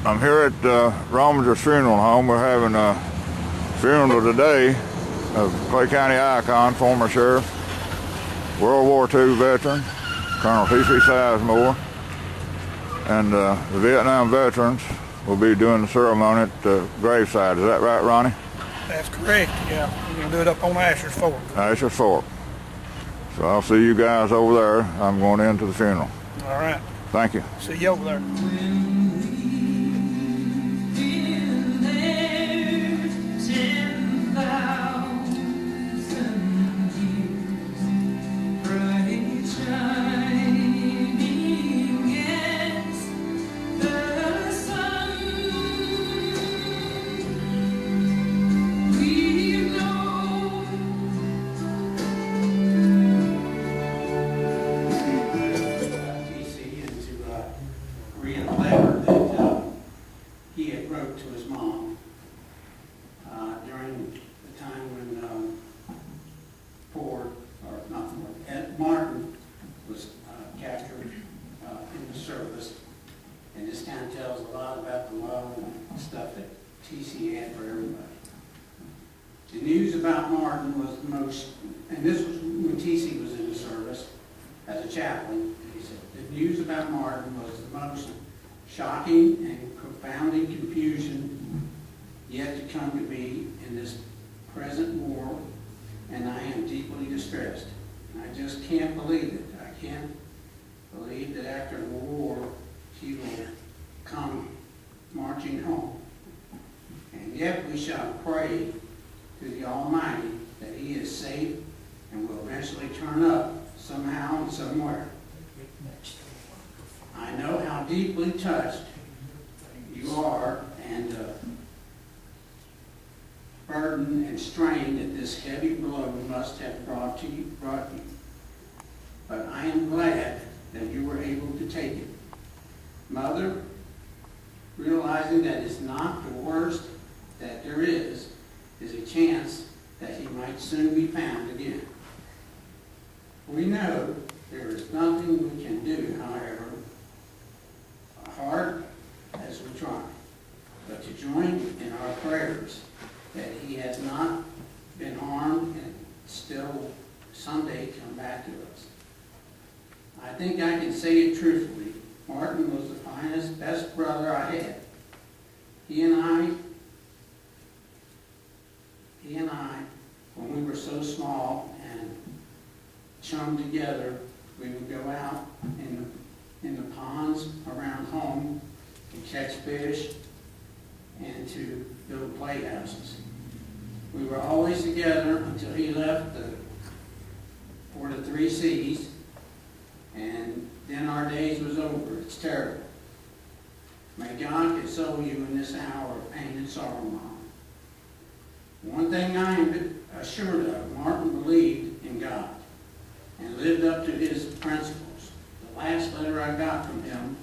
I'm here at Rominger's Funeral Home. We're having a funeral today of Clay County icon, former sheriff, World War II veteran, Colonel T.C. Sizemore, and the Vietnam veterans will be doing the ceremony at the graveside. Is that right, Ronnie? That's correct, yeah. We're going to do it up on Asher's Fork. Asher's Fork. So I'll see you guys over there. I'm going into the funeral. All right. Thank you. See you over there. Martin was captured in the service, and this kind of tells a lot about the love and stuff that TC had for everybody. The news about Martin was the most, and this was when TC was in the service as a chaplain. He said the news about Martin was the most shocking and confounding confusion yet to come to me in this present war, and I am deeply distressed. I just can't believe it. I can't believe that after the war, he will come marching home. And yet we shall pray to the Almighty that he is safe and will eventually turn up somehow and somewhere. I know how deeply touched you are and burden and strain that this heavy blow must have brought you. But I am glad that you were able to take it. Mother, realizing that it's not the worst that there is a chance that he might soon be found again. We know there is nothing we can do, however, hard as we try, but to join in our prayers that he has not been harmed and still someday come back to us. I think I can say it truthfully. Martin was the finest, best brother I had. He and I, when we were so small and chummed together, we would go out in the ponds around home and catch fish and to build playhouses. We were always together until he left for the 3 C's, and then our days was over. It's terrible. May God console you in this hour of pain and sorrow, Mom. One thing I am assured of, Martin believed in God and lived up to his principles. The last letter I got from him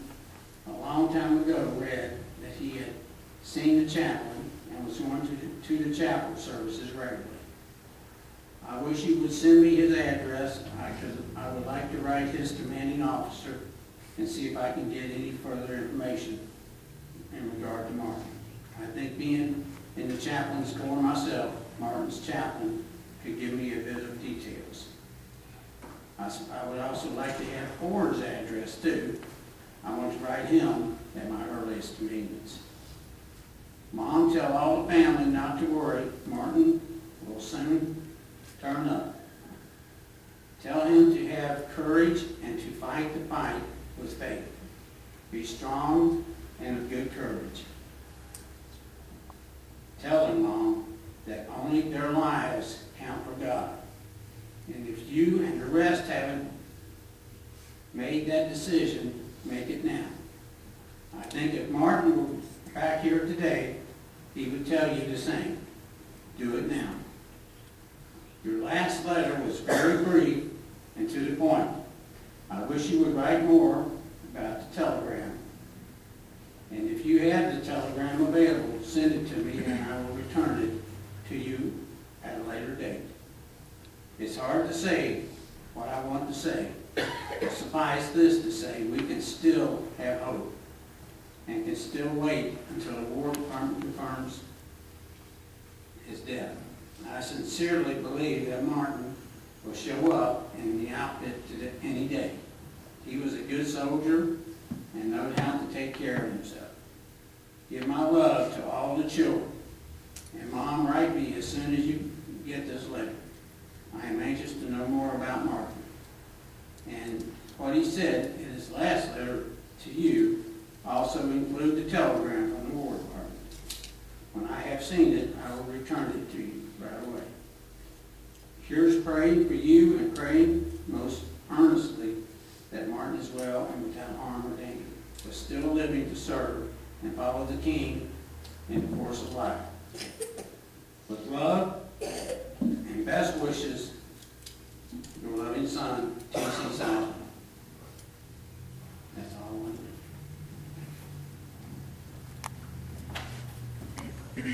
a long time ago read that he had seen the chaplain and was going to the chapel services regularly. I wish he would send me his address. I would like to write his commanding officer and see if I can get any further information in regard to Martin. I think being in the chaplain's corps myself, Martin's chaplain could give me a bit of details. I would also like to have Ford's address too. I want to write him at my earliest convenience. Mom, tell all the family not to worry. Martin will soon turn up. Tell him to have courage and to fight the fight with faith. Be strong and of good courage. Tell them, Mom, that only their lives count for God. And if you and the rest haven't made that decision, make it now. I think if Martin were back here today, he would tell you the same. Do it now. Your last letter was very brief and to the point. I wish you would write more about the telegram. And if you have the telegram available, send it to me and I will return it to you at a later date. It's hard to say what I want to say. Suffice this to say, we can still have hope. and can still wait until the War Department confirms his death. I sincerely believe that Martin will show up in the outfit any day. He was a good soldier and knowed how to take care of himself. Give my love to all the children. And Mom, write me as soon as you get this letter. I am anxious to know more about Martin. And what he said in his last letter to you also include the telegram from the War Department. When I have seen it, I will return it to you right away. Here's praying for you and praying most earnestly that Martin is well and without harm or danger, but still living to serve and follow the King in the course of life. With love and best wishes, your loving son, T.C. Sizemore. That's all I want to do.